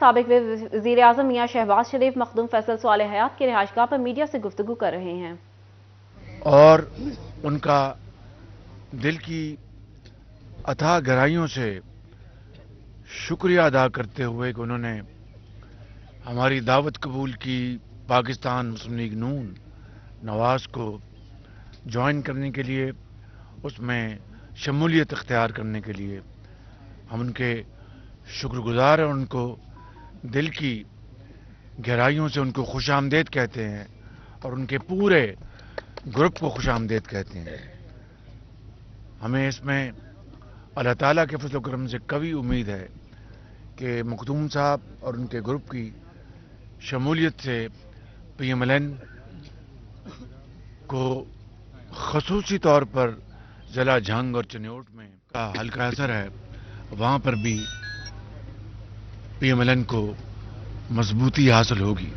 سابق وزیر اعظم میاں شہباز شریف مخدوم فیصل صالح حیات کی رہائش گاہ پر میڈیا سے گفتگو کر رہے ہیں اور ان کا دل کی اتھاہ گہرائیوں سے شکریہ ادا کرتے ہوئے کہ انہوں نے ہماری دعوت قبول کی پاکستان مسلم لیگ نون نواز کو جوائن کرنے کے لیے، اس میں شمولیت اختیار کرنے کے لیے ہم ان کے شکر گزار ہیں. ان کو دل کی گہرائیوں سے ان کو خوش آمدید کہتے ہیں اور ان کے پورے گروپ کو خوش آمدید کہتے ہیں. ہمیں اس میں اللہ تعالیٰ کے فضل و کرم سے قوی امید ہے کہ مخدوم صاحب اور ان کے گروپ کی شمولیت سے پی ایم ایل این کو خصوصی طور پر ضلع جھنگ اور چنیوٹ میں کا ہلکا اثر ہے، وہاں پر بھی پی ایم ایل این کو مضبوطی حاصل ہوگی.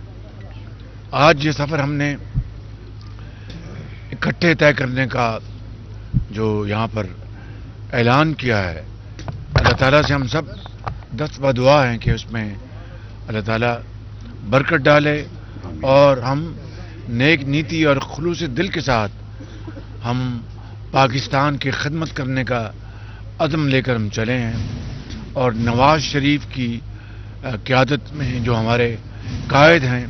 آج یہ سفر ہم نے اکٹھے طے کرنے کا جو یہاں پر اعلان کیا ہے، اللہ تعالیٰ سے ہم سب دست بدعا ہیں کہ اس میں اللہ تعالیٰ برکت ڈالے اور ہم نیک نیتی اور خلوص دل کے ساتھ ہم پاکستان کی خدمت کرنے کا عزم لے کر ہم چلے ہیں. اور نواز شریف کی قیادت میں جو ہمارے قائد ہیں،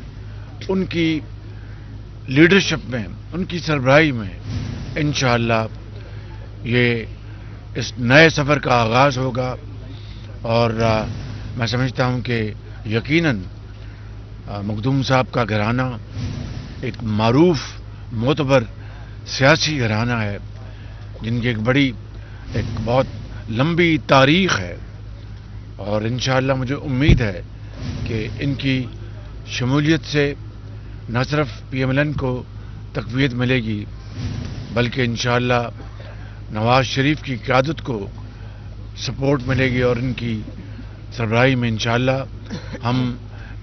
ان کی لیڈرشپ میں، ان کی سربراہی میں انشاءاللہ یہ اس نئے سفر کا آغاز ہوگا. اور میں سمجھتا ہوں کہ یقیناً مخدوم صاحب کا گھرانہ ایک معروف معتبر سیاسی گھرانہ ہے، جن کی ایک بہت لمبی تاریخ ہے. اور انشاءاللہ مجھے امید ہے کہ ان کی شمولیت سے نہ صرف پی ایم ایل این کو تقویت ملے گی، بلکہ انشاءاللہ نواز شریف کی قیادت کو سپورٹ ملے گی اور ان کی سربراہی میں انشاءاللہ ہم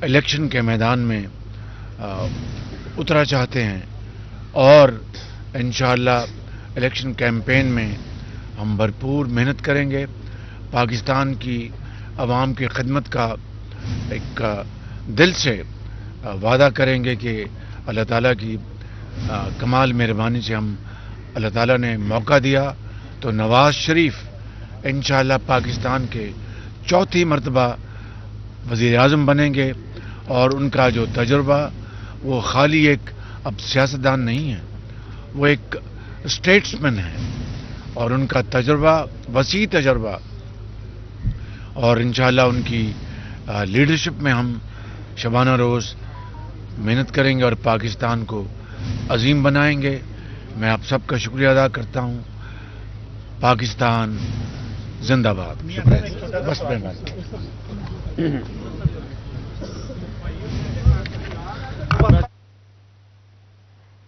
الیکشن کے میدان میں اترا چاہتے ہیں. اور انشاءاللہ الیکشن کیمپین میں ہم بھرپور محنت کریں گے، پاکستان کی عوام کی خدمت کا ایک دل سے وعدہ کریں گے کہ اللہ تعالیٰ کی کمال مہربانی سے ہم اللہ تعالیٰ نے موقع دیا تو نواز شریف انشاءاللہ پاکستان کے چوتھی مرتبہ وزیر اعظم بنیں گے. اور ان کا جو تجربہ وہ خالی ایک اب سیاستدان نہیں ہے، وہ ایک اسٹیٹسمین ہے اور ان کا تجربہ وسیع تجربہ، اور انشاءاللہ ان کی لیڈرشپ میں ہم شبانہ روز محنت کریں گے اور پاکستان کو عظیم بنائیں گے. میں آپ سب کا شکریہ ادا کرتا ہوں. پاکستان زندہ باد. شکریہ. بس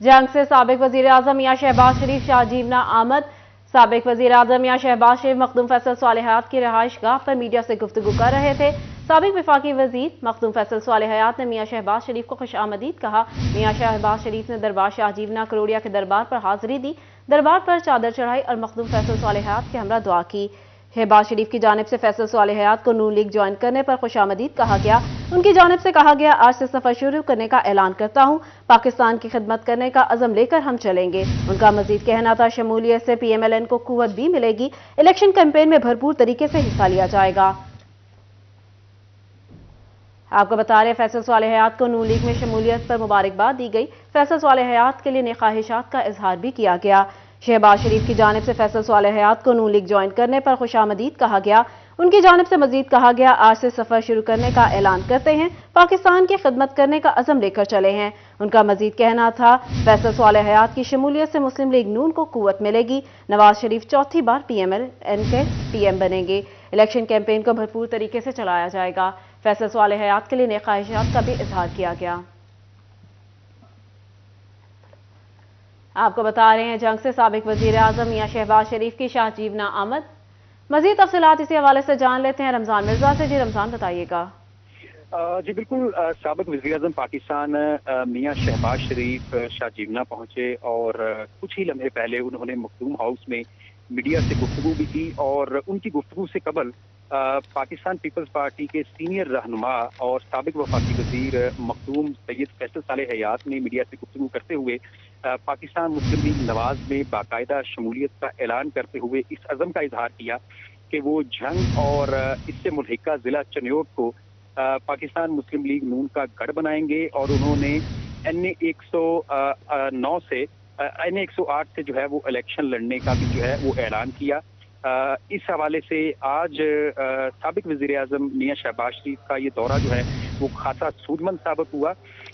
جنگ سے سابق وزیر اعظم میاں شہباز شریف شاہ جیونا آمد. سابق وزیر اعظم میاں شہباز شریف مخدوم فیصل صالح حیات کی رہائش گاہ پر میڈیا سے گفتگو کر رہے تھے. سابق وفاقی وزیر مخدوم فیصل صالح حیات نے میاں شہباز شریف کو خوش آمدید کہا. میاں شہباز شریف نے دربار شاہ جیونا کروڑیا کے دربار پر حاضری دی، دربار پر چادر چڑھائی اور مخدوم فیصل صالح حیات کے ہمراہ دعا کی. شہباز شریف کی جانب سے فیصل صالح حیات کو نون لیگ جوائن کرنے پر خوش آمدید کہا گیا. ان کی جانب سے کہا گیا، آج سے سفر شروع کرنے کا اعلان کرتا ہوں، پاکستان کی خدمت کرنے کا عزم لے کر ہم چلیں گے. ان کا مزید کہنا تھا، شمولیت سے پی ایم ایل این کو قوت بھی ملے گی، الیکشن کیمپین میں بھرپور طریقے سے حصہ لیا جائے گا. آپ کو بتا رہے فیصل صالح حیات کو نون لیگ میں شمولیت پر مبارکباد دی گئی. فیصل صالح حیات کے لیے نیک خواہشات کا اظہار بھی کیا گیا. شہباز شریف کی جانب سے فیصل صالح حیات کو نون لیگ جوائن کرنے پر خوش آمدید کہا گیا. ان کی جانب سے مزید کہا گیا، آج سے سفر شروع کرنے کا اعلان کرتے ہیں، پاکستان کی خدمت کرنے کا عزم لے کر چلے ہیں. ان کا مزید کہنا تھا، فیصل صالح حیات کی شمولیت سے مسلم لیگ نون کو قوت ملے گی. نواز شریف چوتھی بار پی ایم ایل این کے پی ایم بنیں گے. الیکشن کیمپین کو بھرپور طریقے سے چلایا جائے گا. فیصل صالح حیات کے لیے نیک خواہشات کا بھی اظہار کیا گیا. آپ کو بتا رہے ہیں، جنگ سے سابق وزیر اعظم میاں شہباز شریف کی شاہ جیونا آمد. مزید تفصیلات اسی حوالے سے جان لیتے ہیں رمضان مرزا سے. جی رمضان، بتائیے گا. جی بالکل، سابق وزیر اعظم پاکستان میاں شہباز شریف شاہ جیونا پہنچے اور کچھ ہی لمحے پہلے انہوں نے مخدوم ہاؤس میں میڈیا سے گفتگو بھی کی. اور ان کی گفتگو سے قبل पाकिस्तान पीपल्स पार्टी के सीनियर रहनुमा और साबिक वफाकी वजीर मखदूम सैयद फैसल सालेह हयात ने मीडिया से गुफ्तगू करते हुए पाकिस्तान मुस्लिम लीग नवाज में बाकायदा शमूलियत का ऐलान करते हुए इस अज़म का इजहार किया कि वो झंग और इससे मुल्हिका जिला चनियोट को पाकिस्तान मुस्लिम लीग नून का गढ़ बनाएंगे और उन्होंने NA 109 से NA 108 से जो है वो इलेक्शन लड़ने का भी जो है वो ऐलान किया। इस हवाले से आज साबिक वज़ीर आज़म मियां शहबाज शरीफ का ये दौरा जो है वो खासा सूदमंद साबित हुआ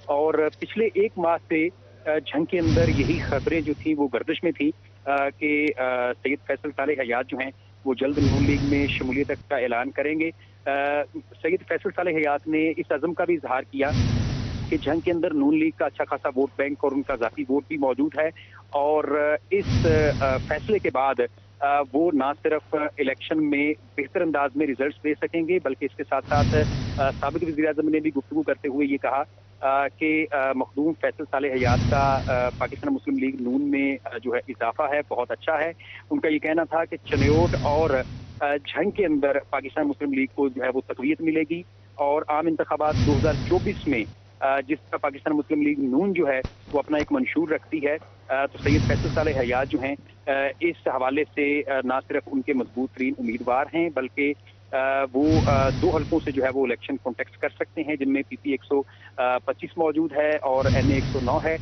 और पिछले एक माह से झंग के अंदर यही खबरें जो थी वो गर्दिश में थी कि सैयद फैसल सालेह हयात जो हैं वो जल्द नून लीग में शमूलियत का ऐलान करेंगे। सैयद फैसल सालेह हयात ने इस अज़म का भी इजहार किया कि झंग के अंदर नून लीग का अच्छा खासा वोट बैंक और उनका ज़ाती वोट भी मौजूद है और इस फैसले के बाद वो ना सिर्फ इलेक्शन में बेहतर अंदाज में रिजल्ट्स दे सकेंगे बल्कि इसके साथ साथ साबिक वज़ीर आज़म ने भी गुफ्तगू करते हुए ये कहा कि मखदूम फैसल सालेह हयात का पाकिस्तान मुस्लिम लीग नून में जो है इजाफा है बहुत अच्छा है। उनका ये कहना था कि चनियोट और झंग के अंदर पाकिस्तान मुस्लिम लीग को जो है वो तक़वियत मिलेगी और आम इंतखाबात 2024 में जिसका पाकिस्तान मुस्लिम लीग नून जो है वो अपना एक मंशूर रखती है तो सैयद फैसल सालेह हयात जो हैं इस हवाले से ना सिर्फ उनके मजबूत तरीन उम्मीदवार हैं बल्कि वो 2 हल्कों से जो है वो इलेक्शन कॉन्टेक्ट कर सकते हैं जिनमें PP 125 मौजूद है और NA 109 है।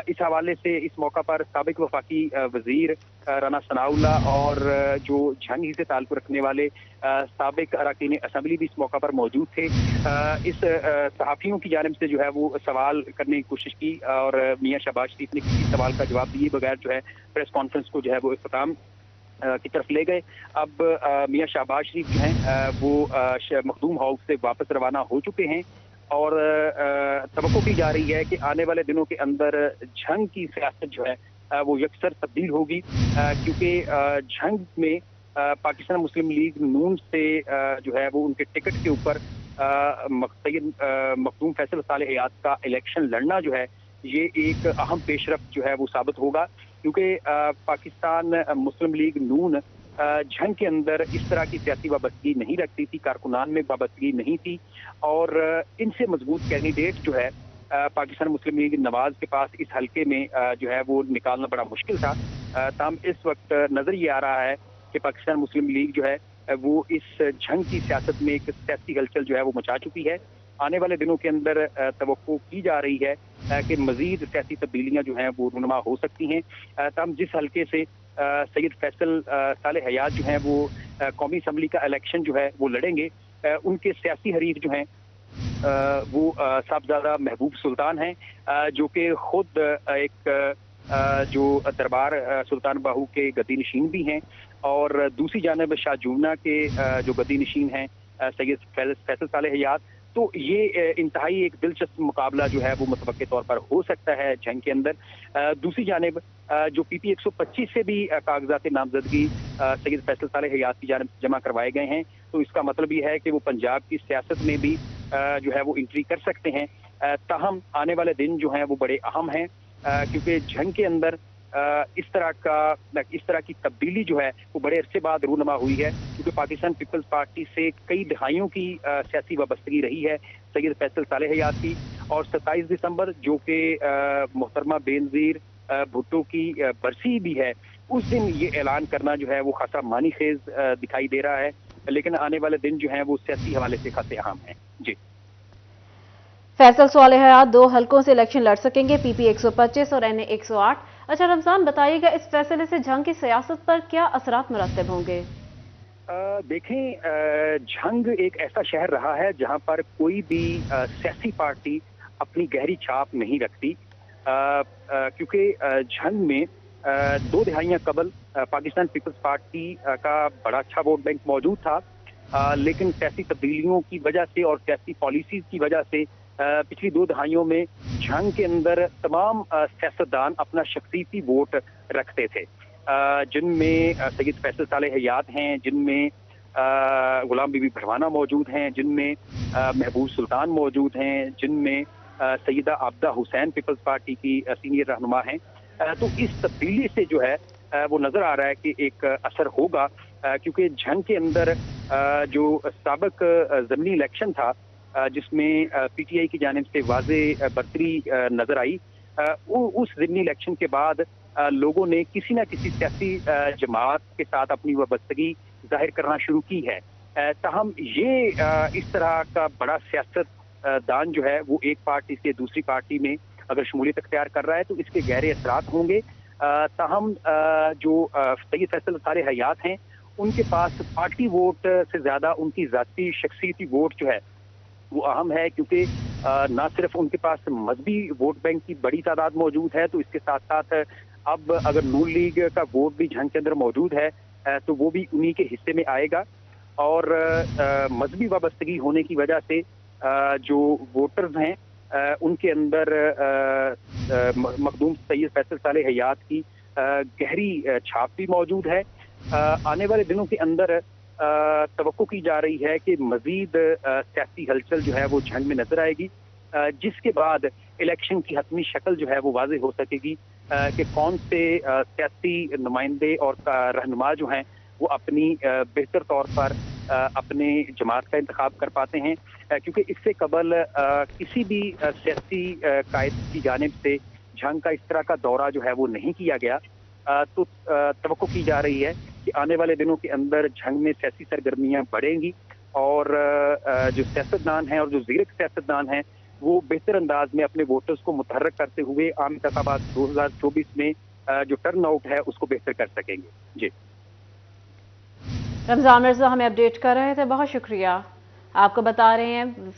इस हवाले से इस मौका पर साबिक वफाकी वजीर राना सनाउल्लाह और जो झंग ही से ताल्लुक़ रखने वाले साबिक अरकान असम्बली भी इस मौका पर मौजूद थे। इस सहाफ़ियों की जानिब से जो है वो सवाल करने की कोशिश की और मियां शहबाज शरीफ ने किसी सवाल का जवाब दिए बगैर जो है प्रेस कॉन्फ्रेंस को जो है वो इख्तिताम की तरफ ले गए। अब मियां शहबाज शरीफ जो हैं वो मखदूम हाउस से वापस रवाना हो चुके हैं और तवक्को की जा रही है कि आने वाले दिनों के अंदर झंग की सियासत जो है वो यकसर तब्दील होगी क्योंकि झंग में पाकिस्तान मुस्लिम लीग नून से जो है वो उनके टिकट के ऊपर सैयद मखदूम फैसल सालेह हयात का इलेक्शन लड़ना जो है ये एक अहम पेशरफ जो है वो साबित होगा क्योंकि पाकिस्तान मुस्लिम लीग नून झंग के अंदर इस तरह की सियासी वाबस्तगी नहीं रखती थी, कारकुनान में वाबस्तगी नहीं थी और इनसे मजबूत कैंडिडेट जो है पाकिस्तान मुस्लिम लीग नवाज के पास इस हलके में जो है वो निकालना बड़ा मुश्किल था। ताहम इस वक्त नजर ये आ रहा है कि पाकिस्तान मुस्लिम लीग जो है वो इस झंग की सियासत में एक सियासी हलचल जो है वो मचा चुकी है। आने वाले दिनों के अंदर तवक्को की जा रही है कि मजीद सियासी तब्दीलियां जो हैं वो रूनुमा हो सकती हैं। ताहम जिस हलके से सैयद फैसल सालेह हयात जो हैं वो कौमी असम्बली का इलेक्शन जो है वो लड़ेंगे, उनके सियासी हरीफ जो हैं वो साहबजादा महबूब सुल्तान हैं जो कि खुद एक जो दरबार सुल्तान बाहू के गद्दी नशीन भी हैं और दूसरी जानब शाहजूना के जो गद्दी नशीन हैं सैयद फैसल सालेह हयात। तो ये इंतहाई एक दिलचस्प मुकाबला जो है वो मुतवक्के तौर पर हो सकता है झंग के अंदर। दूसरी जानिब जो PP 125 से भी कागजात नामजदगी सैयद फैसल सालेह हयात की जानिब जमा करवाए गए हैं तो इसका मतलब ये है कि वो पंजाब की सियासत में भी जो है वो एंट्री कर सकते हैं। ताहम आने वाले दिन जो हैं वो बड़े अहम हैं क्योंकि झंग के अंदर इस तरह की तब्दीली जो है वो बड़े अरसे बाद रूनुमा हुई है क्योंकि पाकिस्तान पीपल्स पार्टी से कई दहाइयों की सियासी वाबस्तगी रही है सैयद फैसल सालेह हयात की और 27 दिसंबर जो कि मोहतरमा बेनज़ीर भुट्टो की बरसी भी है उस दिन ये ऐलान करना जो है वो खासा मानी खेज दिखाई दे रहा है, लेकिन आने वाले दिन जो है वो सियासी हवाले से खासे अहम हैं। जी फैसल सालेह हयात 2 हलकों से इलेक्शन लड़ सकेंगे, PP 125 और NA 108। अच्छा रमजान, बताइएगा इस फैसले से झंग की सियासत पर क्या असरात मुरतब होंगे? देखें, झंग एक ऐसा शहर रहा है जहां पर कोई भी सियासी पार्टी अपनी गहरी छाप नहीं रखती क्योंकि झंग में 2 दहाइयां कबल पाकिस्तान पीपल्स पार्टी का बड़ा अच्छा वोट बैंक मौजूद था, लेकिन सियासी तब्दीलियों की वजह से और सियासी पॉलिसीज की वजह से पिछली 2 दहाइयों में झंग के अंदर तमाम सियासतदान अपना शख्सियती वोट रखते थे जिनमें सैयद फैसल सालेह हयात हैं, जिनमें गुलाम बीबी भरवाना मौजूद हैं, जिनमें महबूब सुल्तान मौजूद हैं, जिनमें सैयदा आबदा हुसैन पीपल्स पार्टी की सीनियर रहनुमा हैं। तो इस तब्दीली से जो है वो नजर आ रहा है कि एक असर होगा क्योंकि झंग के अंदर जो साबिक ज़मीनी इलेक्शन था जिसमें पीटीआई की जानिब से वाज़ेह बरतरी नजर आई, उस ज़मीनी इलेक्शन के बाद लोगों ने किसी न किसी सियासी जमात के साथ अपनी वाबस्तगी जाहिर करना शुरू की है। ताहम ये इस तरह का बड़ा सियासत दान जो है वो एक पार्टी से दूसरी पार्टी में अगर शमूलियत अख्तियार कर रहा है तो इसके गहरे असरात होंगे। ताहम जो सैयद फैसल सालेह हयात हैं उनके पास पार्टी वोट से ज्यादा उनकी जाती शख्सियती वोट जो है वो अहम है, क्योंकि ना सिर्फ उनके पास मजहबी वोट बैंक की बड़ी तादाद मौजूद है, तो इसके साथ साथ अब अगर नून लीग का वोट भी झंग के अंदर मौजूद है तो वो भी उन्हीं के हिस्से में आएगा। और मजहबी वाबस्तगी होने की वजह से जो वोटर्स हैं उनके अंदर मखदूम सैयद फैसल सालेह हयात की गहरी छाप भी मौजूद है। आने वाले दिनों के अंदर तवक्को की जा रही है कि मजीद सियासी हलचल जो है वो झंग में नजर आएगी, जिसके बाद इलेक्शन की हतमी शक्ल जो है वो वाज़ेह हो सकेगी कि कौन से सियासी नुमाइंदे और रहनुमा जो हैं वो अपनी बेहतर तौर पर अपने जमात का इंतखाब कर पाते हैं, क्योंकि इससे कबल किसी भी सियासी कायद की जानिब से झंग का इस तरह का दौरा जो है वो नहीं किया गया। तो तवक्को की जा रही है कि आने वाले दिनों के अंदर झंग में सियासी सरगर्मियां बढ़ेंगी और जो सियासतदान हैं और जो ज़ीरक सियासतदान हैं वो बेहतर अंदाज में अपने वोटर्स को मुतहर्रिक करते हुए आम इंतखाबात 2024 में जो टर्न आउट है उसको बेहतर कर सकेंगे। जी रमजान मिर्जा हमें अपडेट कर रहे थे, बहुत शुक्रिया। आपको बता रहे हैं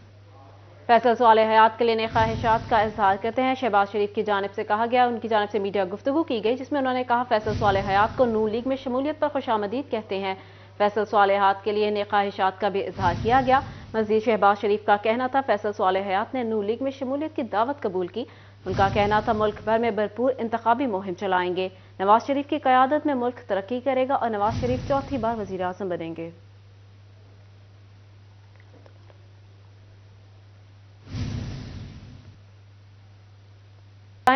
फैसल सालेह हयात के लिए नए ख्वाहिशात का इजहार करते हैं। शहबाज शरीफ की जानिब से कहा गया, उनकी जानिब से मीडिया गुफ्तगू की गई जिसमें उन्होंने कहा फैसल सालेह हयात को नून लीग में शमूलियत पर खुशामदीद कहते हैं। फैसल सालेह हयात के लिए नए ख्वाहिशात का भी इजहार किया गया। मज़ीद शहबाज शरीफ का कहना था फैसल सालेह हयात ने नून लीग में शमूलियत की दावत कबूल की। उनका कहना था मुल्क भर में भरपूर इंतखाबी मुहिम चलाएंगे। नवाज शरीफ की क़यादत में मुल्क तरक्की करेगा और नवाज शरीफ चौथी बार वज़ीर आज़म बनेंगे।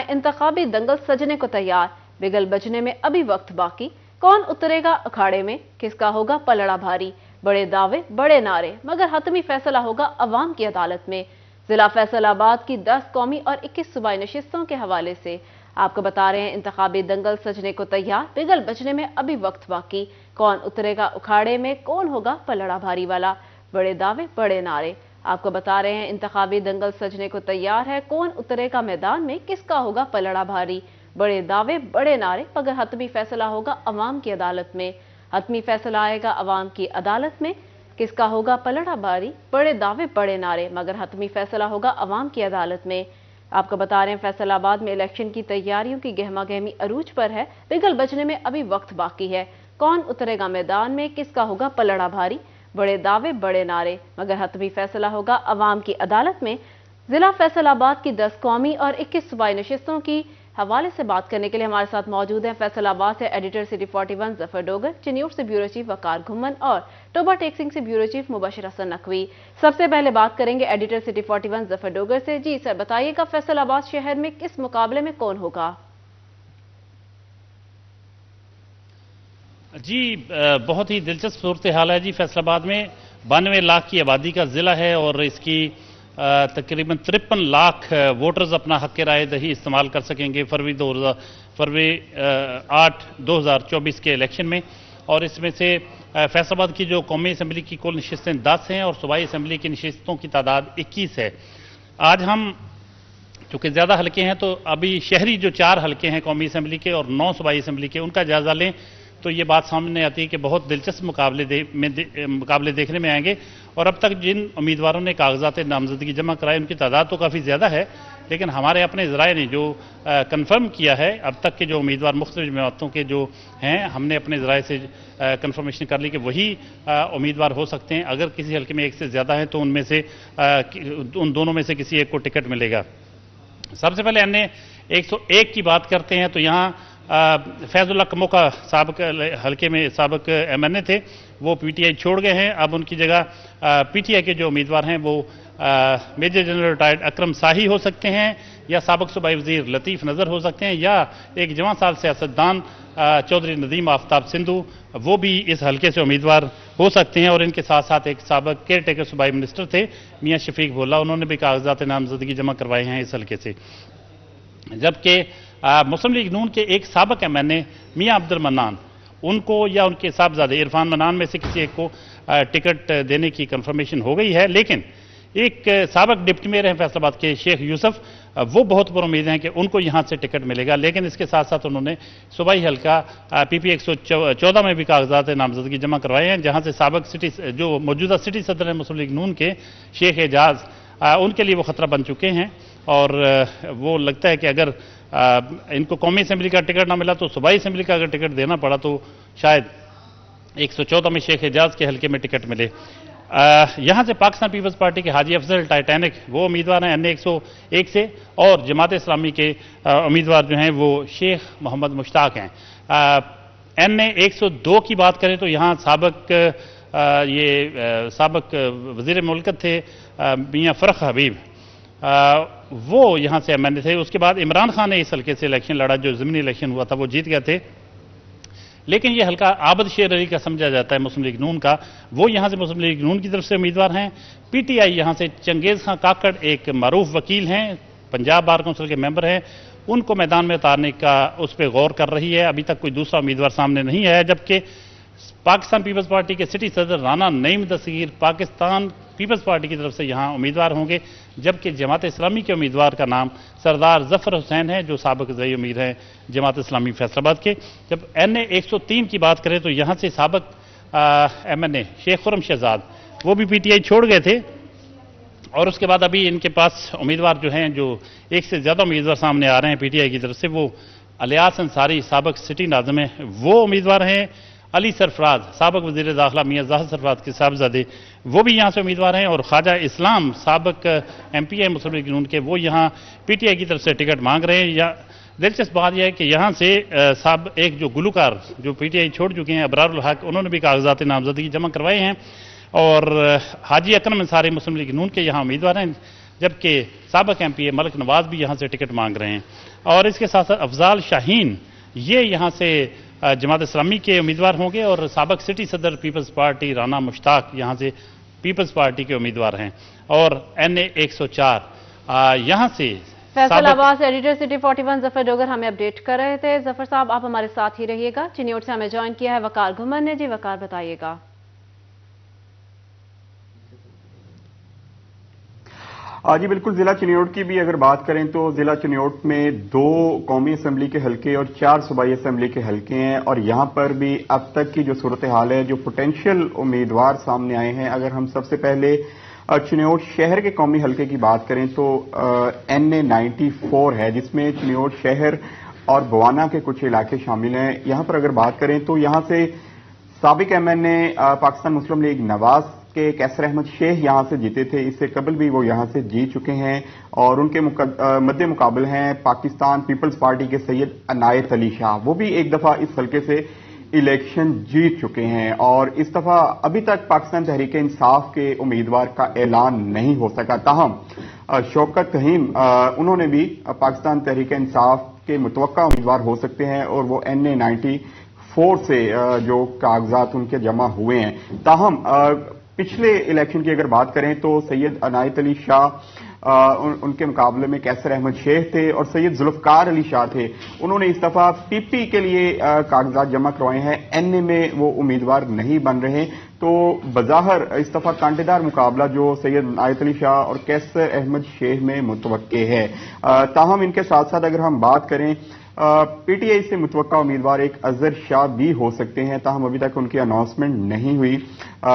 इंतखाबी दंगल सजने को तैयार, बिगल बजने में अभी वक्त बाकी। कौन उतरेगा अखाड़े में, किसका होगा पलड़ा भारी। बड़े दावे बड़े नारे मगर हतमी फैसला होगा अवाम की अदालत में। जिला फैसलाबाद की 10 कौमी और 21 सूबाई नशिस्तों के हवाले से आपको बता रहे हैं इंतखाबी दंगल सजने को तैयार, बिगल बजने में अभी वक्त बाकी। कौन उतरेगा उखाड़े में, कौन होगा पलड़ा भारी वाला। बड़े दावे बड़े नारे आपको बता रहे हैं इंतखाबी दंगल सजने को तैयार है। कौन उतरेगा मैदान में, किसका होगा पलड़ा भारी। बड़े दावे बड़े नारे मगर हतमी फैसला होगा अवाम की अदालत में। हतमी फैसला आएगा अवाम की अदालत में, किसका होगा पलड़ा भारी। बड़े दावे बड़े नारे मगर हतमी फैसला होगा अवाम की अदालत में। आपको बता रहे हैं फैसलाबाद में इलेक्शन की तैयारियों की गहमा गहमी अरूज पर है, बिगल बजने में अभी वक्त बाकी है। कौन उतरेगा मैदान में, किसका होगा पलड़ा भारी। बड़े दावे बड़े नारे मगर हतमी फैसला होगा अवाम की अदालत में। जिला फैसलाबाद की 10 कौमी और 21 सूबाई नशिस्तों की हवाले से बात करने के लिए हमारे साथ मौजूद हैं फैसलाबाद से एडिटर सिटी 41 जफर डोगर, चिन्यूर से ब्यूरो चीफ वकार घुम्मन और टोबा टेक्सिंग से ब्यूरो चीफ मुबशिर हसन नकवी। सबसे पहले बात करेंगे एडिटर सिटी 41 जफर डोगर से। जी सर, बताइएगा फैसलाबाद शहर में किस मुकाबले में कौन होगा। जी बहुत ही दिलचस्प सूरत हाल है जी। फैसलाबाद में 92 लाख की आबादी का ज़िला है और इसकी तकरीबन 53 लाख वोटर्स अपना हक़ राय दही इस्तेमाल कर सकेंगे फरवरी 8 2024 के इलेक्शन में। और इसमें से फैसलाबाद की जो कौमी असम्बली की कुल नशिस्तें 10 हैं और सूबाई असम्बली की नशिस्तों की तादाद 21 है। आज हम चूँकि ज़्यादा हल्के हैं तो अभी शहरी जो 4 हल्के हैं कौमी असम्बली के और 9 सूबाई असम्बली के, उनका जायज़ा लें तो ये बात सामने आती है कि बहुत दिलचस्प मुकाबले देखने में आएंगे। और अब तक जिन उम्मीदवारों ने कागजात नामजदगी जमा कराए उनकी तादाद तो काफ़ी ज़्यादा है, लेकिन हमारे अपने ज़राए ने जो कंफर्म किया है अब तक के जो उम्मीदवार मुख्तलिफ जमातों के जो हैं, हमने अपने ज़राए से कंफर्मेशन कर ली कि वही उम्मीदवार हो सकते हैं। अगर किसी हल्के में एक से ज़्यादा है तो उनमें से उन दोनों में से किसी एक को टिकट मिलेगा। सबसे पहले हमने 101 की बात करते हैं तो यहाँ फैजुल्लाह कमोका साबिक हल्के में साबिक MNA थे, वो PTI छोड़ गए हैं। अब उनकी जगह PTI के जो उम्मीदवार हैं वो मेजर जनरल रिटायर्ड अकरम साही हो सकते हैं, या साबिक सूबाई वजीर लतीफ़ नज़र हो सकते हैं, या एक जवान साल सियासतदान चौधरी नदीम आफ्ताब सिंधु वो भी इस हलके से उम्मीदवार हो सकते हैं। और इनके साथ साथ एक साबिक केयर टेकर सूबाई मिनिस्टर थे मियाँ शफीक भोला, उन्होंने भी कागजात नामजदगी जमा करवाए हैं इस हलके से। जबकि मुस्लिम लीग नून के एक साबिक MNA मियाँ अब्दुल मन्नान, उनको या उनके साहबजादे इरफान मन्नान में से किसी एक को टिकट देने की कंफर्मेशन हो गई है। लेकिन एक साबिक डिप्टी मेयर हैं फैसलाबाद के शेख यूसुफ, वो बहुत पुरुम्मीद हैं कि उनको यहाँ से टिकट मिलेगा। लेकिन इसके साथ साथ उन्होंने सूबाई हल्का PP 114 में भी कागजात नामजदगी जमा करवाए हैं, जहाँ से साबिक सिटी जो मौजूदा सिटी सदर हैं मुस्लिम लीग नून के शेख एजाज, उनके लिए वो खतरा बन चुके हैं। और वो लगता है कि अगर इनको कौमी असम्बली का टिकट ना मिला तो सूबाई असम्बली का अगर टिकट देना पड़ा तो शायद 114 में शेख एजाज के हल्के में टिकट मिले। यहाँ से पाकिस्तान पीपल्स पार्टी के हाजी अफजल टाइटैनिक वो उम्मीदवार हैं NA 101 से, और जमात इस्लामी के उम्मीदवार जो हैं वो शेख मोहम्मद मुश्ताक हैं। NA 102 की बात करें तो यहाँ साबिक वज़ीर मुल्कत थे मियाँ फरख हबीब, वो यहाँ से MNA थे। उसके बाद इमरान खान ने इस हल्के से इलेक्शन लड़ा, जो ज़मीनी इलेक्शन हुआ था वो जीत गए थे। लेकिन ये हल्का आबद शेर अली का समझा जाता है मुस्लिम लीग नून का, वो यहाँ से मुस्लिम लीग नून की तरफ से उम्मीदवार हैं। PTI यहाँ से चंगेज़ खां काकड़ एक मारूफ वकील हैं, पंजाब बार काउंसिल के मेंबर हैं, उनको मैदान में उतारने का उस पर गौर कर रही है। अभी तक कोई दूसरा उम्मीदवार सामने नहीं आया। जबकि पाकिस्तान पीपल्स पार्टी के सिटी सदर राना नईम दस्तगीर पाकिस्तान पीपल्स पार्टी की तरफ से यहाँ उम्मीदवार होंगे, जबकि जमात इस्लामी के उम्मीदवार का नाम सरदार जफर हुसैन है, जो साबिक ज़ई अमीर हैं जमात इस्लामी फैसलाबाद के। जब NA 103 की बात करें तो यहाँ से साबिक MNA शेख खुरम शहजाद वो भी PTI छोड़ गए थे, और उसके बाद अभी इनके पास उम्मीदवार जो हैं, जो एक से ज़्यादा उम्मीदवार सामने आ रहे हैं PTI की तरफ से, वो अलियास अंसारी साबिक सिटी नाज़िम है, वो उम्मीदवार हैं। अली सरफराज साबिक वज़ीर दाखिला मियाँ ज़ाहिर सरफराज के साहबजादे वो भी यहाँ से उम्मीदवार हैं, और ख्वाजा इस्लाम साबिक MP है मुस्लिम लीग नून के, वो यहाँ PTI की तरफ से टिकट मांग रहे हैं। या दिलचस्प बात यह है कि यहाँ से एक जो गुलकार जो PTI छोड़ चुके हैं अबरारुल हक, उन्होंने भी कागजात नामजदगी जमा करवाए हैं, और हाजी अकरम अंसारी मुस्लिम लीग नून के यहाँ उम्मीदवार हैं, जबकि साबिक MP मलिक नवाज भी यहाँ से टिकट मांग रहे हैं। और इसके साथ साथ अफजाल शाहीन ये यहाँ से जमात इस्लामी के उम्मीदवार होंगे, और साबिक सिटी सदर पीपल्स पार्टी राना मुश्ताक यहाँ से पीपल्स पार्टी के उम्मीदवार हैं। और NA 104 यहाँ से फैसलाबाद से एडिटर सिटी 41 जफर डोगर हमें अपडेट कर रहे थे। जफर साहब आप हमारे साथ ही रहिएगा। चिन्योट से हमें ज्वाइन किया है वकार घुमन ने। जी वकार बताइएगा। जी बिल्कुल, जिला चिन्योट की भी अगर बात करें तो जिला चिन्योट में 2 कौमी असम्बली के हलके और 4 सूबाई असम्बली के हलके हैं, और यहां पर भी अब तक की जो सूरत हाल है, जो पोटेंशियल उम्मीदवार सामने आए हैं, अगर हम सबसे पहले चिन्योट शहर के कौमी हलके की बात करें तो NA 94 है, जिसमें चिन्योट शहर और बवाना के कुछ इलाके शामिल हैं। यहां पर अगर बात करें तो यहां से साबिक MNA पाकिस्तान मुस्लिम लीग नवाज के कैसर अहमद शेख यहां से जीते थे, इससे कबल भी वो यहां से जीत चुके हैं, और उनके मध्य मुकाबले हैं पाकिस्तान पीपल्स पार्टी के सैयद अनायत अली शाह, वो भी एक दफा इस हल्के से इलेक्शन जीत चुके हैं। और इस दफा अभी तक पाकिस्तान तहरीक इंसाफ के उम्मीदवार का ऐलान नहीं हो सका। ताहम शौकत तहीम उन्होंने भी पाकिस्तान तहरीक इंसाफ के मुतवक्का उम्मीदवार हो सकते हैं, और वो NA 94 से जो कागजात उनके जमा हुए हैं। ताहम पिछले इलेक्शन की अगर बात करें तो सैयद अनायत अली शाह उनके मुकाबले में कैसर अहमद शेख थे, और सैयद जुल्फकार अली शाह थे। उन्होंने इस दफा PP के लिए कागजात जमा करवाए हैं, NA में वो उम्मीदवार नहीं बन रहे। तो बज़ाहिर इस दफा कांटेदार मुकाबला जो सैयद अनायत अली शाह और कैसर अहमद शेख में मुतवक्के है। ताहम इनके साथ साथ अगर हम बात करें PTI से मुतवक्का उम्मीदवार एक अजहर शाह भी हो सकते हैं, ताहम अभी तक उनकी अनाउंसमेंट नहीं हुई।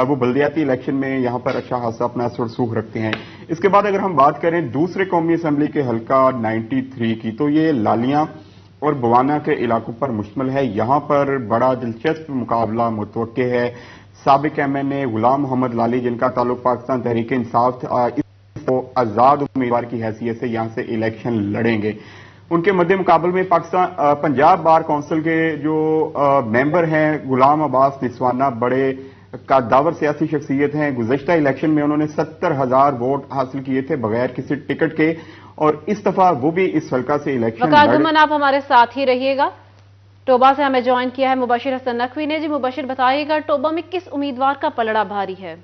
वो बल्दियाती इलेक्शन में यहां पर अच्छा खासा अपना सुरसूख रखते हैं। इसके बाद अगर हम बात करें दूसरे कौमी असम्बली के हल्का 93 की, तो ये लालियां और बवाना के इलाकों पर मुश्तमिल है। यहां पर बड़ा दिलचस्प मुकाबला मुतवक्के है। साबिक MNA गुलाम मोहम्मद लाली, जिनका ताल्लुक पाकिस्तान तहरीक इंसाफ इसको आजाद उम्मीदवार की हैसियत से यहां से इलेक्शन लड़ेंगे। उनके मध्य मुकाबले में पंजाब बार काउंसिल के जो मेंबर हैं गुलाम अब्बास निस्वाना, बड़े कद्दावर सियासी शख्सियत हैं। गुज़श्ता इलेक्शन में उन्होंने 70,000 वोट हासिल किए थे बगैर किसी टिकट के, और इस दफा वो भी इस हल्का से इलेक्शन वकार गुमन, आप हमारे साथ ही रहिएगा। टोबा से हमें ज्वाइन किया है मुबशिर हसन नकवी ने। जी मुबशिर, बताइएगा टोबा में किस उम्मीदवार का पलड़ा भारी है?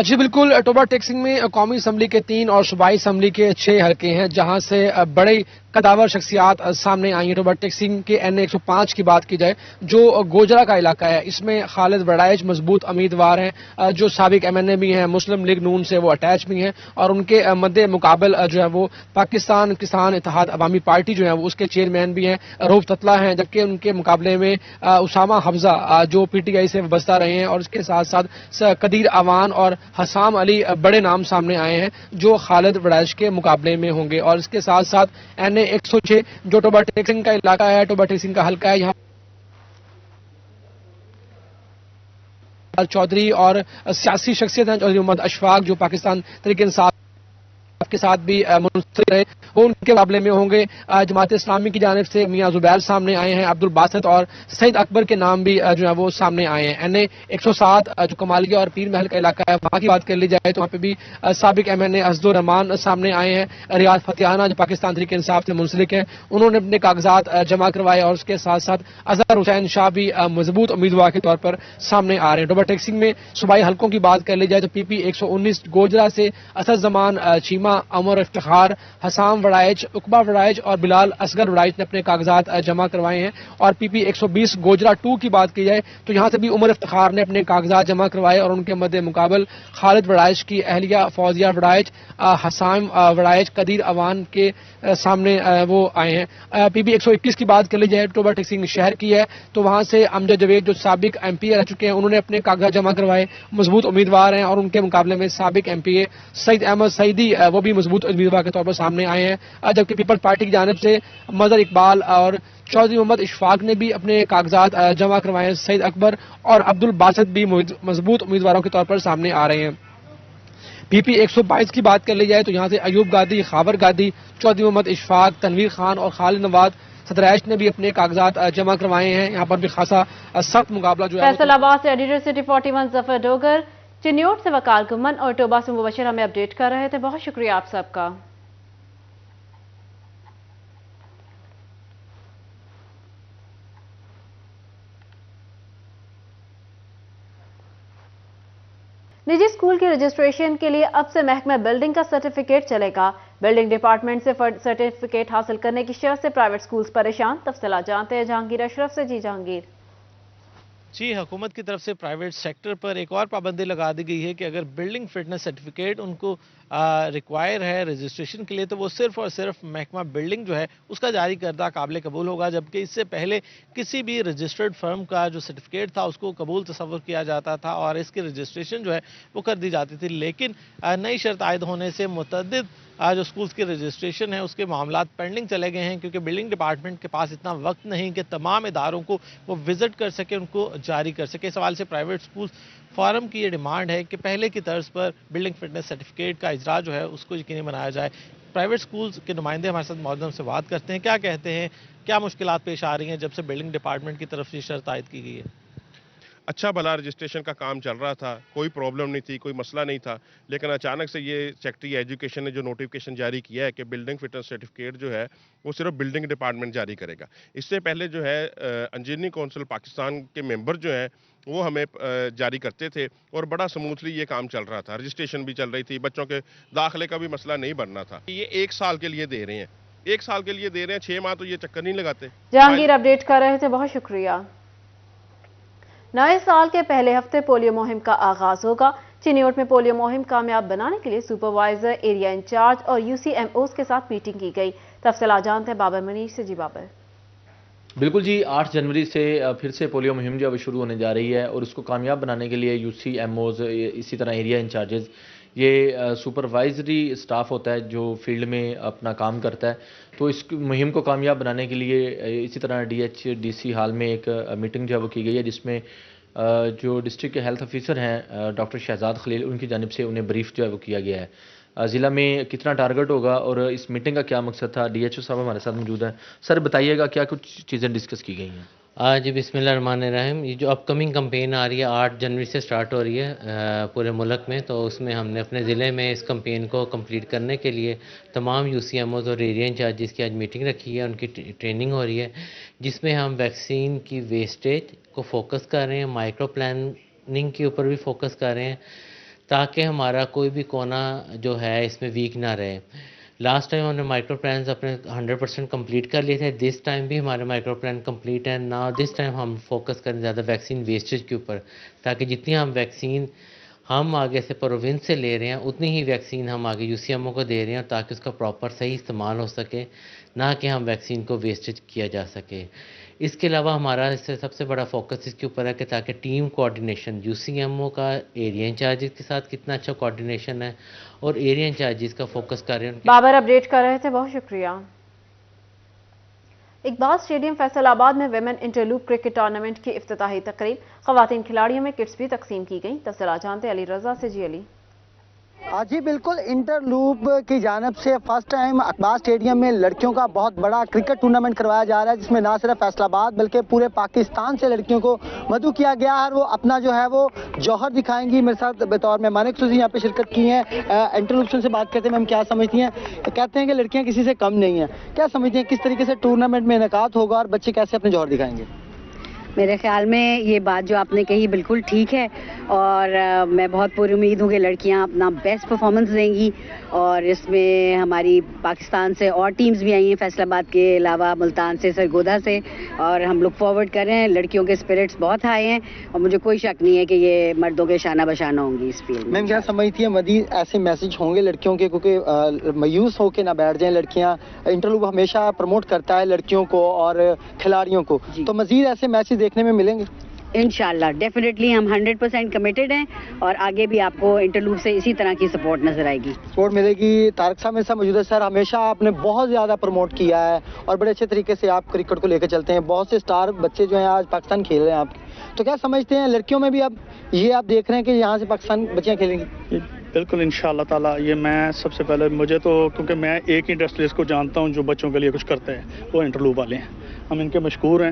जी बिल्कुल, टोबा टेक्सिंग में कौमी असम्बली के 3 और सूबाई असम्बली के 6 हल्के हैं जहां से बड़े कदावर शख्सियात सामने आई हैं। टोबा टेक्सिंग के NA 105 की बात की जाए, जो गोजरा का इलाका है, इसमें खालिद वड़ाइच मजबूत उम्मीदवार हैं जो साबिक MNA भी हैं, मुस्लिम लीग नून से वो अटैच भी हैं, और उनके मद्दे मुकाबल जो है वो पाकिस्तान किसान इत्तेहाद अवामी पार्टी जो है वो उसके चेयरमैन भी हैं रऊफ ततला हैं, जबकि उनके मुकाबले में उसामा हफ्जा जो PTI से वाबस्ता रहे हैं, और उसके साथ साथ कदीर अवान और हसाम अली बड़े नाम सामने आए हैं जो खालिद वड़ाइच के मुकाबले में होंगे। और इसके साथ साथ NA 106 जो टोबा टेक्सिंग का इलाका है, टोबा टेक्सिंग का हल्का है, यहाँ चौधरी और सियासी शख्सियत हैं चौधरी मोहम्मद अशफाक जो पाकिस्तान तहरीक इंसाफ के साथ भी मुंसलिक रहे, वो उनके मुकाबले में होंगे। जमात इस्लामी की जानिब से मियां जुबैर सामने आए हैं, अब्दुल बासित और सईद अकबर के नाम भी जो है वो सामने आए हैं। NA 107 जो कमालिया और पीर महल का इलाका है, वहां की बात कर ली जाए तो वहां पे भी साबिक MNA असदुर रहमान सामने आए हैं। रियाज फतेहाना जो पाकिस्तान तहरीक इंसाफ से मुंसलिक है, उन्होंने अपने कागजात जमा करवाए, और उसके साथ साथ अजहर हुसैन शाह भी मजबूत उम्मीदवार के तौर पर सामने आ रहे हैं। टोबा टेक्सिंग में सूबाई हल्कों की बात कर ली जाए तो PP 119 गोजरा से असद जमान चीमा, अमर इफ्तिखार, हसाम वड़ाइच, उकबा वड़ाइच और बिलाल असगर वड़ाइच ने अपने कागजात जमा करवाए हैं। और PP 120 गोजरा 2 की बात की जाए तो यहां से भी उमर इफ्तिखार ने अपने कागजात जमा करवाए, और उनके मद्दे मुकाबल खालिद वड़ाइच की अहलिया फौजिया वड़ाइच, हसाम वड़ाइच, कदीर अवान के सामने वो आए हैं। PP 121 की बात कर ली जाए टोबा टेक्सिंग शहर की है तो वहां से अमजद जवेद जो साबिक MPA रह चुके हैं, उन्होंने अपने कागजात जमा करवाए, मजबूत उम्मीदवार हैं, और उनके मुकाबले में साबिक MPA सईद अहमद सईदी वो भी मजबूत उम्मीदवार के तौर पर सामने आए हैं। जबकि पीपल्स पार्टी की जानिब से मजहर इकबाल और चौधरी मोहम्मद इशफाक ने भी अपने कागजात जमा करवाए हैं। सईद अकबर और अब्दुल बासित भी मजबूत उम्मीदवारों के तौर पर सामने आ रहे हैं। PP 122 की बात कर ली जाए तो यहां से अयूब गादी, खावर गादी, चौधरी मोहम्मद इशफाक, तनवीर खान और खालिद नवाज सदरैश ने भी अपने कागजात जमा करवाए हैं। यहाँ पर भी खासा सख्त मुकाबला जो है। फैसलाबाद से एडिटर सिटी 41 जफर डोगर, चिन्योट से वकार गुमन और टोबा से मुबशिर हमें अपडेट कर रहे थे। बहुत शुक्रिया आप सबका। निजी स्कूल की रजिस्ट्रेशन के लिए अब से महकमा बिल्डिंग का सर्टिफिकेट चलेगा। बिल्डिंग डिपार्टमेंट से सर्टिफिकेट हासिल करने की शर्त से प्राइवेट स्कूल्स परेशान। तफसीलात जानते हैं जहांगीर अशरफ से। जी जहांगीर। जी, हुकूमत की तरफ से प्राइवेट सेक्टर पर एक और पाबंदी लगा दी गई है कि अगर बिल्डिंग फिटनेस सर्टिफिकेट उनको रिक्वायर है रजिस्ट्रेशन के लिए तो वो सिर्फ और सिर्फ महकमा बिल्डिंग जो है उसका जारी करदा काबिल कबूल होगा, जबकि इससे पहले किसी भी रजिस्टर्ड फर्म का जो सर्टिफिकेट था उसको कबूल तस्वर किया जाता था और इसकी रजिस्ट्रेशन जो है वो कर दी जाती थी। लेकिन नई शर्त आयद होने से मुतअद्दिद जो स्कूल्स की रजिस्ट्रेशन है उसके मामलात पेंडिंग चले गए हैं, क्योंकि बिल्डिंग डिपार्टमेंट के पास इतना वक्त नहीं कि तमाम इदारों को वो विजिट कर सके, उनको जारी कर सके। इस सवाल से प्राइवेट स्कूल फॉरम की ये डिमांड है कि पहले की तर्ज पर बिल्डिंग फिटनेस सर्टिफिकेट का इजरा जो है उसको यकीनी बनाया जाए। प्राइवेट स्कूल्स के नुमाइंदे हमारे साथ मौजूद हैं, से बात करते हैं, क्या कहते हैं, क्या मुश्किलात पेश आ रही हैं जब से बिल्डिंग डिपार्टमेंट की तरफ से शर्त आयद की गई है? अच्छा भला रजिस्ट्रेशन का काम चल रहा था, कोई प्रॉब्लम नहीं थी, कोई मसला नहीं था, लेकिन अचानक से ये सेक्रेटरी एजुकेशन ने जो नोटिफिकेशन जारी किया है कि बिल्डिंग फिटनेस सर्टिफिकेट जो है वो सिर्फ बिल्डिंग डिपार्टमेंट जारी करेगा। इससे पहले जो है इंजीनियरिंग काउंसिल पाकिस्तान के मेंबर जो हैं वो हमें जारी करते थे और बड़ा स्मूथली ये काम चल रहा था, रजिस्ट्रेशन भी चल रही थी, बच्चों के दाखिले का भी मसला नहीं बनना था। ये 1 साल के लिए दे रहे हैं, 1 साल के लिए दे रहे हैं, 6 माह तो ये चक्कर नहीं लगाते। जहांगीर अपडेट कर रहे थे, बहुत शुक्रिया। नए साल के पहले हफ्ते पोलियो मुहिम का आगाज होगा। चिन्योट में पोलियो मुहिम कामयाब बनाने के लिए सुपरवाइजर, एरिया इंचार्ज और UCMOs के साथ मीटिंग की गई। तफसीलात जानते हैं बाबर मनीर से। जी बाबर। बिल्कुल जी, 8 जनवरी से फिर से पोलियो मुहिम जो है शुरू होने जा रही है और उसको कामयाब बनाने के लिए UCMOs, इसी तरह एरिया इंचार्जेस, ये सुपरवाइजरी स्टाफ होता है जो फील्ड में अपना काम करता है। तो इस मुहिम को कामयाब बनाने के लिए इसी तरह DH-DC हॉल में एक मीटिंग जो है वो की गई है, जिसमें जो डिस्ट्रिक्ट के हेल्थ ऑफिसर हैं डॉक्टर शहजाद खलील, उनकी जानिब से उन्हें ब्रीफ जो है वो किया गया है। ضلع میں کتنا ٹارگٹ ہوگا اور اس میٹنگ کا کیا مقصد تھا؟ ڈی ایچ او صاحب ہمارے ساتھ موجود ہیں. سر بتائیے گا کیا کچھ چیزیں ڈسکس کی گئی ہیں؟ آج بسم اللہ الرحمن الرحیم، یہ جو اپ کمنگ کمپین آ رہی ہے 8 جنوری سے سٹارٹ ہو رہی ہے پورے ملک میں، تو اس میں ہم نے اپنے ضلع میں اس کمپین کو کمپلیٹ کرنے کے لیے تمام یو سی ایم اوز اور ایریا انچارجز کی آج میٹنگ رکھی ہے. ان کی ٹریننگ ہو رہی ہے جس میں ہم ویکسین کی ویسٹیج کو فوکس کر رہے ہیں، مائکرو پلاننگ کے اوپر بھی فوکس کر رہے ہیں تاکہ ہمارا کوئی بھی کونا جو ہے اس میں ویک نہ رہے. لاسٹ ٹائم ہم نے مائکرو پلانز اپنے 100% کمپلیٹ کر لیے تھے، دس ٹائم بھی ہمارے مائکرو پلان کمپلیٹ ہیں. نا دس ٹائم ہم فوکس کریں زیادہ ویکسین ویسٹیج کے اوپر تاکہ جتنی ہم ویکسین ہم آگے سے پروونس سے لے رہے ہیں اتنی ہی ویکسین ہم آگے یو سی ایم او کو دے رہے ہیں تاکہ اس کا پراپر صحیح استعمال ہو سکے، نہ کہ ہم ویکسین کو ویسٹیج کیا جا سکے. اس کے علاوہ ہمارا اس سے سب سے بڑا فوکس اس کے اوپر ہے کہ تاکہ team coordination U C M O کا ایریا انچارجز کے ساتھ کتنا اچھا کوآرڈینیشن ہے اور ایریا انچارجز کا فوکس کر رہے ہیں. بابر اپڈیٹ کر رہے تھے، بہت شکریہ. اقبال اسٹیڈیم فیصل آباد میں ویمن انٹرلوپ کرکٹ ٹورنامنٹ کی افتتاحی تقریب، خواتین کھلاڑیوں میں کٹس بھی تقسیم کی گئیں. تفصیلات جانتے علی رضا سے. جی علی. جی بالکل، انٹرلوپ کی جانب سے فرسٹ ٹائم اقبال اسٹیڈیم میں لڑکیوں کا بہت بڑا کرکٹ ٹورنامنٹ کروایا جا رہا ہے جس میں نہ صرف فیصل آباد بلکہ پورے پاکستان سے لڑکیوں کو مدعو کیا گیا ہے اور وہ اپنا جو ہے وہ جوہر دکھائیں گی. میرے ساتھ بطور مہمان خصوصی یہاں پہ شرکت کی ہیں. انٹرلوپ سے بات کرتے ہیں میم، کیا سمجھتی ہیں؟ کہتے ہیں کہ لڑکیاں کسی سے کم نہیں ہیں، کیا سمجھتی ہیں کس طریقے سے ٹورنامنٹ میں انعقاد ہوگا اور بچے کیسے اپنے جوہر دکھائیں گے؟ میرے خیال میں یہ بات جو آپ نے کہی بالکل ٹھیک ہے اور میں بہت پوری امید ہوں کہ لڑکیاں اپنا بیسٹ پرفارمنس دیں گی اور اس میں ہماری پاکستان سے اور ٹیمز بھی آئی ہیں، فیصل آباد کے علاوہ ملتان سے، سرگودا سے، اور ہم لوگ فارورڈ کر رہے ہیں. لڑکیوں کے اسپرٹس بہت ہائی ہیں اور مجھے کوئی شک نہیں ہے کہ یہ مردوں کے شانہ بشانہ ہوں گی اس فیلڈ میں. میم کیا سمجھتی ہیں مزید ایسے میسج ہوں گے لڑکیوں کے، کیونکہ مایوس ہو کے نہ بیٹھ جائیں لڑکیاں؟ انٹرلوپ ہمیشہ پروموٹ کرتا ہے لڑکیوں کو اور کھلاڑیوں کو، تو مزید ایسے میسج دیکھنے میں ملیں گے؟ انشاءاللہ ڈیفینیٹلی ہم 100% کمیٹڈ ہیں اور آگے بھی آپ کو انٹرلوپ سے اسی طرح کی سپورٹ نظر آئے گی. سپورٹ ملے گی. طارق صاحب میرے ساتھ موجود ہے. سر، ہمیشہ آپ نے بہت زیادہ پروموٹ کیا ہے اور بڑے اچھے طریقے سے آپ کرکٹ کو لے کے چلتے ہیں. بہت سے اسٹار بچے جو ہیں آج پاکستان کھیل رہے ہیں آپ، تو کیا سمجھتے ہیں لڑکیوں میں بھی اب یہ آپ دیکھ رہے ہیں کہ یہاں سے پاکستان بچیاں کھیلیں گی؟ بالکل انشاءاللہ تعالیٰ. یہ میں سب سے پہلے مجھے تو کیونکہ میں ایک ہی انڈسٹریز کو جانتا ہوں جو بچوں کے لیے کچھ کرتے ہیں، وہ انٹرلوپ والے ہیں. ہم ان کے مشکور ہیں،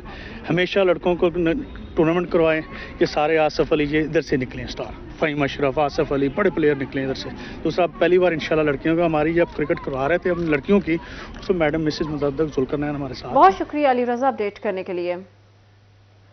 ہمیشہ لڑکوں کو ٹورنامنٹ کروائیں. یہ سارے آصف علی یہ ادھر سے نکلے ہیں اسٹار، فہیم اشرف، آصف علی، بڑے پلیئر نکلے ہیں ادھر سے. دوسرا پہلی بار انشاءاللہ لڑکیوں کا ہماری جب کرکٹ کروا رہے تھے ہم لڑکیوں کی، اس میں میڈم مسز مصدق ذوالقرنین ہمارے ساتھ. بہت شکریہ علی رضا اپڈیٹ کرنے کے لیے.